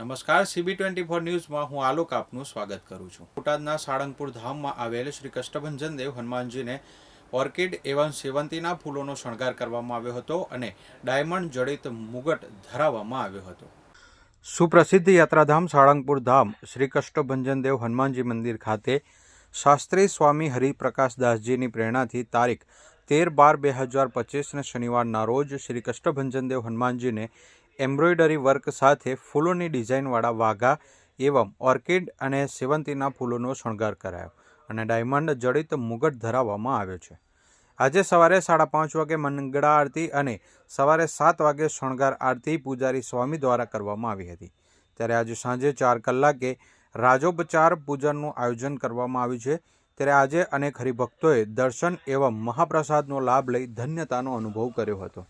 નમસ્કાર CB24 ન્યૂઝમાં હું આલોક આપનું સ્વાગત કરું છું। બોટાદના સાળંગપુર ધામમાં આવેલ શ્રી કષ્ટભંજન દેવ હનુમાનજીને ઓર્કિડ એવં સેવંતીના ફૂલોનો શણગાર કરવામાં આવ્યો હતો અને ડાયમંડ જડિત મુગટ ધરાવવામાં આવ્યો હતો। સુપ્રસિદ્ધ યાત્રાધામ સાળંગપુર ધામ શ્રી કષ્ટભંજન દેવ હનુમાનજી મંદિર ખાતે શાસ્ત્રી સ્વામી હરિપ્રકાશદાસજીની પ્રેરણાથી તારીખ 13/12/2025 શનિવારના રોજ શ્રી કષ્ટભંજન દેવ હનુમાનજીને એમ્બ્રોઇડરી વર્ક સાથે ફૂલોની ડિઝાઇનવાળા વાઘા એવં ઓર્કિડ અને સેવંતીના ફૂલોનો શણગાર કરાયો અને ડાયમંડ જડિત મુગટ ધરાવવામાં આવ્યો છે। આજે સવારે 5:30 વાગે મંગળા આરતી અને સવારે 7 વાગે શણગાર આરતી પૂજારી સ્વામી દ્વારા કરવામાં આવી હતી। ત્યારે આજે સાંજે 4 કલાકે રાજોપચાર પૂજનનું આયોજન કરવામાં આવ્યું છે। ત્યારે આજે અનેક હરિભક્તોએ દર્શન એવં મહાપ્રસાદનો લાભ લઈ ધન્યતાનો અનુભવ કર્યો હતો।